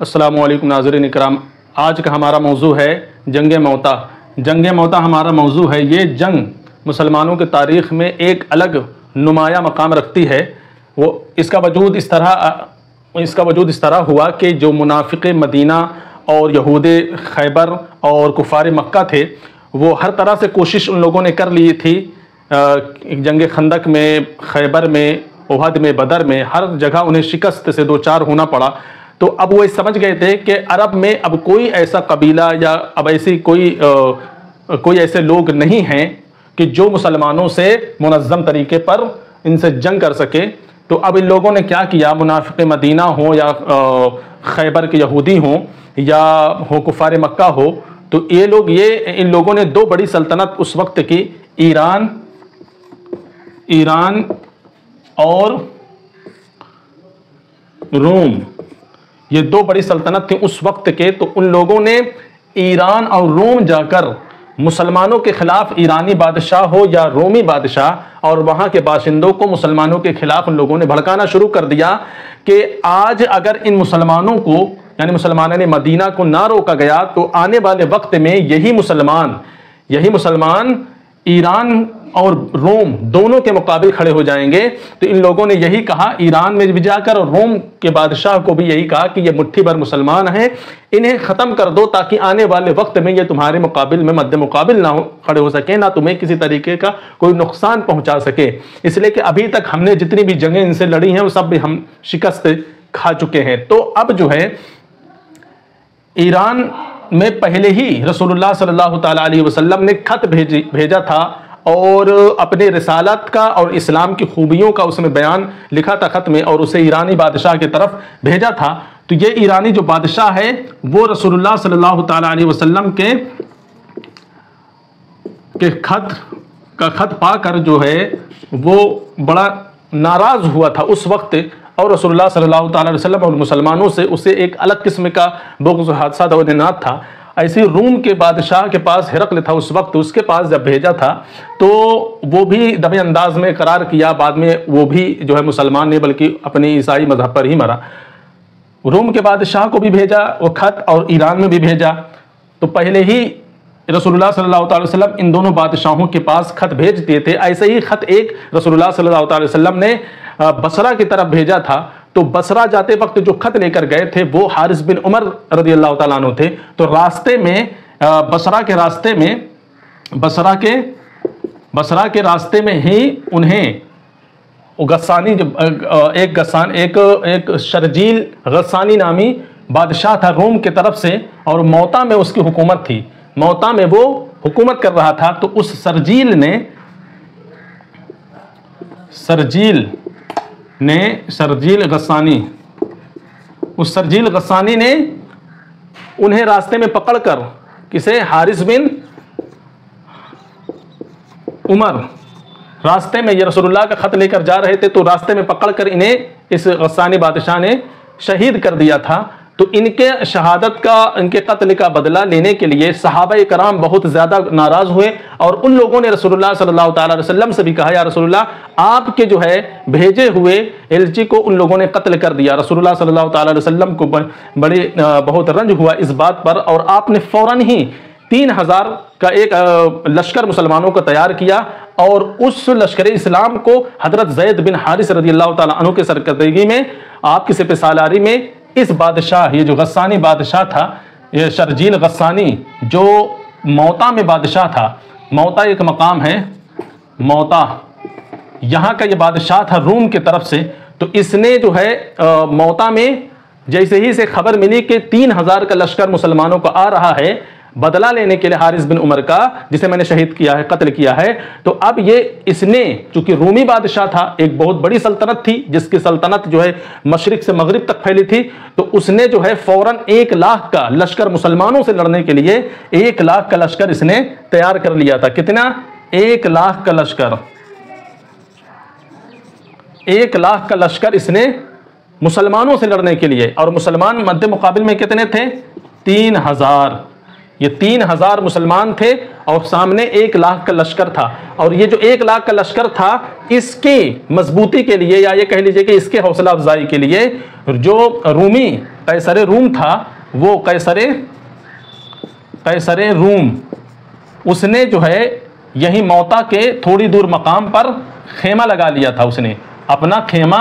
अस्सलामु अलैकुम नाज़रीन इकराम। आज का हमारा मौजू है जंग मौता। जंग मौता हमारा मौजू है। ये जंग मुसलमानों की तारीख़ में एक अलग नुमाया मकाम रखती है। इसका वजूद इस तरह हुआ कि जो मुनाफिक मदीना और यहूद खैबर और कुफ़ार मक्का थे, वो हर तरह से कोशिश उन लोगों ने कर ली थी। जंग खंदक में, खैबर में, उहद में, बदर में, हर जगह उन्हें शिकस्त से दो चार होना पड़ा। तो अब वो समझ गए थे कि अरब में अब कोई ऐसा कबीला या अब ऐसी कोई ऐसे लोग नहीं हैं कि जो मुसलमानों से मुनज़्ज़म तरीके पर इनसे जंग कर सके। तो अब इन लोगों ने क्या किया, मुनाफिक मदीना हो या खैबर के यहूदी हों या हो कुफ़ार मक्का हो, तो इन लोगों ने दो बड़ी सल्तनत उस वक्त की, ईरान और रोम, ये दो बड़ी सल्तनत थी उस वक्त के। तो उन लोगों ने ईरान और रोम जाकर मुसलमानों के खिलाफ, ईरानी बादशाह हो या रोमी बादशाह, और वहाँ के बाशिंदों को मुसलमानों के खिलाफ उन लोगों ने भड़काना शुरू कर दिया कि आज अगर इन मुसलमानों को, यानी मुसलमानों ने मदीना को ना रोका गया, तो आने वाले वक्त में यही मुसलमान ईरान और रोम दोनों के मुकाबिल खड़े हो जाएंगे। तो इन लोगों ने यही कहा, ईरान में भी जाकर और रोम के बादशाह को भी यही कहा कि ये मुट्ठी भर मुसलमान हैं, इन्हें ख़त्म कर दो ताकि आने वाले वक्त में ये तुम्हारे मुकाबिल में मद्दे मुकाबिल ना खड़े हो सके, ना तुम्हें किसी तरीके का कोई नुकसान पहुंचा सके। इसलिए कि अभी तक हमने जितनी भी जंगें इनसे लड़ी हैं वो सब भी हम शिकस्त खा चुके हैं। तो अब जो है, ईरान में पहले ही रसूलुल्लाह सल्लल्लाहु तआला अलैहि वसल्लम ने खत भेजा था और अपने रिसालत का और इस्लाम की खूबियों का उसमें बयान लिखा था खत में, और उसे ईरानी बादशाह की तरफ भेजा था। तो ये ईरानी जो बादशाह है वो रसूलुल्लाह सल्लल्लाहु तआला अलैहि वसल्लम के खत पाकर जो है वो बड़ा नाराज़ हुआ था उस वक्त, और रसूलुल्लाह सल्लल्लाहु तआला अलैहि वसल्लम और मुसलमानों से उसे एक अलग किस्म का बुग़्ज़ हादसा और इनात था। ऐसे रूम के बादशाह के पास हिरक़्ल था उस वक्त, उसके पास जब भेजा था तो वो भी दमे अंदाज में करार किया। बाद में वो भी जो है मुसलमान नहीं बल्कि अपने ईसाई मज़हब पर ही मरा। रूम के बादशाह को भी भेजा वो खत, और ईरान में भी भेजा। तो पहले ही रसूलुल्लाह सल्लल्लाहु अलैहि वसल्लम इन दोनों बादशाहों के पास खत भेज दिए थे। ऐसे ही खत एक रसूलुल्लाह सल्लल्लाहु अलैहि वसल्लम ने बसरा की तरफ भेजा था। तो बसरा जाते वक्त जो खत लेकर गए थे वो हारिस बिन उमर रज़ियल्लाहु ताला अन्हु थे। तो रास्ते में बसरा के रास्ते में ही उन्हें गस्सानी, एक शर्जील गस्सानी नामी बादशाह था रोम की तरफ से, और मौता में उसकी हुकूमत थी, मौता में वो हुकूमत कर रहा था। तो उस शर्जील गस्सानी ने उन्हें रास्ते में पकड़कर, किसे, हारिस बिन उमर, रास्ते में ये रसूलुल्लाह का खत लेकर जा रहे थे, तो रास्ते में पकड़कर इन्हें इस गस्सानी बादशाह ने शहीद कर दिया था। तो इनके शहादत का, इनके कत्ल का बदला लेने के लिए सहाबा कराम बहुत ज़्यादा नाराज़ हुए, और उन लोगों ने रसूलुल्लाह सल्लल्लाहु अलैहि वसल्लम से भी कहा, या रसूलुल्लाह आपके जो है भेजे हुए एलची को उन लोगों ने कत्ल कर दिया। रसूलुल्लाह सल्लल्लाहु अलैहि वसल्लम को बहुत रंज हुआ इस बात पर, और आपने फ़ौरन ही 3000 का एक लश्कर मुसलमानों को तैयार किया, और उस लश्कर इस्लाम को हज़रत ज़ैद बिन हारिस रज़ियल्लाहु ताला अन्हु के सरकर्दगी में, आपकी सिपहसालारी में, इस बादशाह, ये जो गस्सानी बादशाह था, ये शर्जील गस्सानी जो मौता में बादशाह था, मौता एक मकाम है, मौता यहाँ का ये बादशाह था रूम की तरफ से। तो इसने जो है मौता में जैसे ही इसे खबर मिली कि 3000 का लश्कर मुसलमानों को आ रहा है बदला लेने के लिए हारिस बिन उमर का, जिसे मैंने शहीद किया है, कत्ल किया है, तो अब इसने, चूंकि रूमी बादशाह था, एक बहुत बड़ी सल्तनत थी जिसकी सल्तनत जो है मशरिक से मगरिब तक फैली थी, तो उसने जो है फौरन 1 लाख का लश्कर मुसलमानों से लड़ने के लिए 1 लाख का लश्कर इसने तैयार कर लिया था। कितना? 1 लाख का लश्कर, 1 लाख का लश्कर इसने मुसलमानों से लड़ने के लिए। और मुसलमान मध्य मुकाबिल में कितने थे? 3000। ये 3000 मुसलमान थे, और सामने 1 लाख का लश्कर था। और ये जो 1 लाख का लश्कर था, इसकी मजबूती के लिए, या ये कह लीजिए कि इसके हौसला अफजाई के लिए, जो रूमी कैसर रूम था, वो कैसर रूम उसने जो है यही मौता के थोड़ी दूर मकाम पर खेमा लगा लिया था। उसने अपना खेमा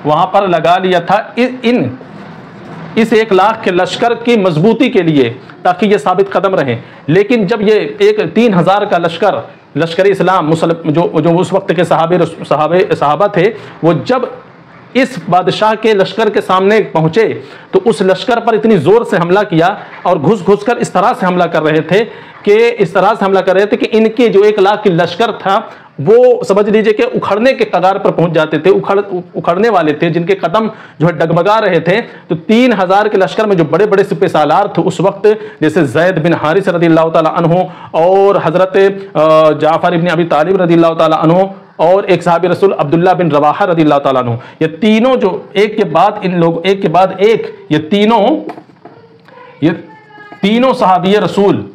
वहाँ पर लगा लिया था इस 1 लाख के लश्कर की मजबूती के लिए, ताकि ये साबित कदम रहे। लेकिन जब ये एक 3000 का लश्कर इस्लाम जो उस वक्त के सहाबा थे, वो जब इस बादशाह के लश्कर के सामने पहुंचे तो उस लश्कर पर इतनी जोर से हमला किया और घुस कर इस तरह से हमला कर रहे थे कि इनके जो 1 लाख की लश्कर था वो समझ लीजिए कि उखड़ने के कगार पर पहुंच जाते थे, उखड़ने वाले थे, जिनके कदम जो है डगमगा रहे थे। तो 3000 के लश्कर में जो बड़े बड़े सिपह सालार थे उस वक्त, जैसे जैद बिन हारिस रज़ियल्लाहु ताला अन्हु और हजरत जाफर इब्न अबी तालिब रज़ियल्लाहु ताला अन्हु और एक साहबी रसूल अब्दुल्ला बिन रवाहा रज़ियल्लाहु ताला अन्हु, ये तीनों जो एक के बाद एक ये तीनों सहाबी रसूल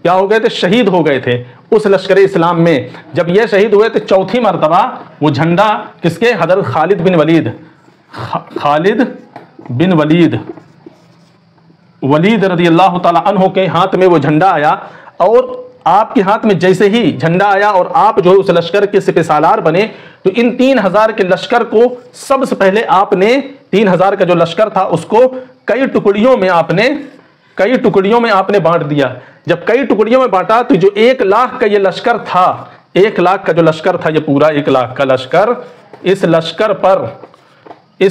क्या हो गए थे? शहीद हो गए थे उस लश्कर इस्लाम में। जब ये शहीद हुए तो चौथी मरतबा वो झंडा किसके? हजरत खालिद बिन वलीद रज़ियल्लाहु ताला अन्हु के हाथ में वो झंडा आया। और आपके हाथ में जैसे ही झंडा आया और आप जो उस लश्कर के सिपह सालार बने, तो इन 3000 के लश्कर को सबसे पहले आपने 3000 का जो लश्कर था उसको कई टुकड़ियों में आपने बांट दिया। जब कई टुकड़ियों में बांटा तो जो 1 लाख का ये लश्कर था, 1 लाख का जो लश्कर था, ये पूरा 1 लाख का लश्कर, इस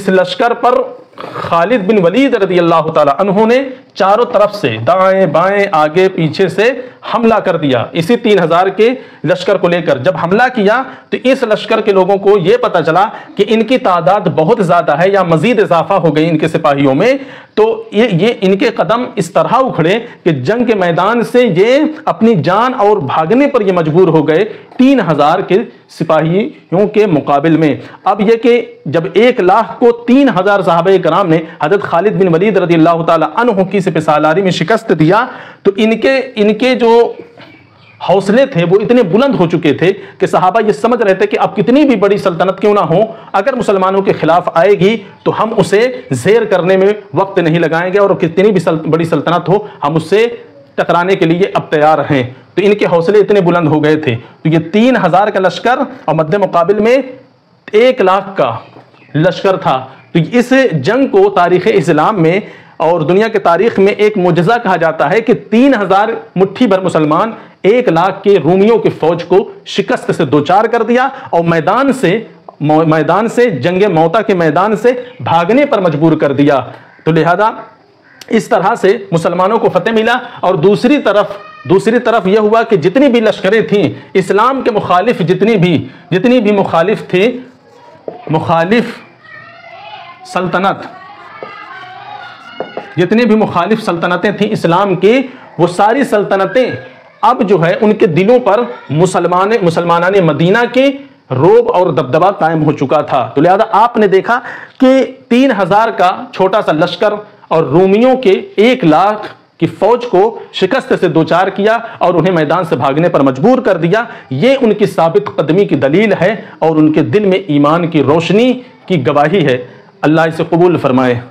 लश्कर पर खालिद बिन वलीद रज़ियल्लाहु ताला अन्हु ने चारों तरफ से दाएं बाएं आगे पीछे से हमला कर दिया इसी 3000 के लश्कर को लेकर। जब हमला किया तो इस लश्कर के लोगों को यह पता चला कि इनकी तादाद बहुत ज्यादा है या मजीद इजाफा हो गई इनके सिपाहियों में। तो ये इनके कदम इस तरह उखड़े कि जंग के मैदान से ये अपनी जान और भागने पर ये मजबूर हो गए 3000 के सिपाहियों के मुकाबिल में। अब ये कि जब 1 लाख को 3000 सहाबा कराम ने हजरत खालिद बिन वलीद रज़ियल्लाहु ताला अन्हु की सिपह सालारी में शिकस्त दिया, तो इनके जो हौसले थे वो इतने बुलंद हो चुके थे कि सहाबा ये समझ रहे थे कि अब कितनी भी बड़ी सल्तनत क्यों ना हो, अगर मुसलमानों के खिलाफ आएगी तो हम उसे ज़ेर करने में वक्त नहीं लगाएंगे, और कितनी भी बड़ी सल्तनत हो हम उससे टकराने के लिए अब तैयार हैं। तो इनके हौसले इतने बुलंद हो गए थे। तो ये 3000 का लश्कर और मध्य मुकाबिल में 1 लाख का लश्कर था। तो इस जंग को तारीख़ इस्लाम में और दुनिया के तारीख में एक मुजज़ा कहा जाता है कि 3000 मुट्ठी भर मुसलमान 1 लाख के रूमियों की फौज को शिकस्त से दोचार कर दिया और मैदान से जंग मौता के मैदान से भागने पर मजबूर कर दिया। तो लिहाजा इस तरह से मुसलमानों को फतेह मिला। और दूसरी तरफ यह हुआ कि जितनी भी लश्करें थीं इस्लाम के मुखालिफ, जितनी भी मुखालिफ थे, मुखालिफ सल्तनतें थीं इस्लाम की, वो सारी सल्तनतें अब जो है उनके दिलों पर मुसलमानाने मदीना के रोब और दबदबा कायम हो चुका था। तो लिहाजा आपने देखा कि 3000 का छोटा सा लश्कर और रोमियों के 1 लाख की फौज को शिकस्त से दोचार किया और उन्हें मैदान से भागने पर मजबूर कर दिया। ये उनकी साबित कदमी की दलील है और उनके दिल में ईमान की रोशनी की गवाही है। अल्लाह इसे कबूल फरमाए।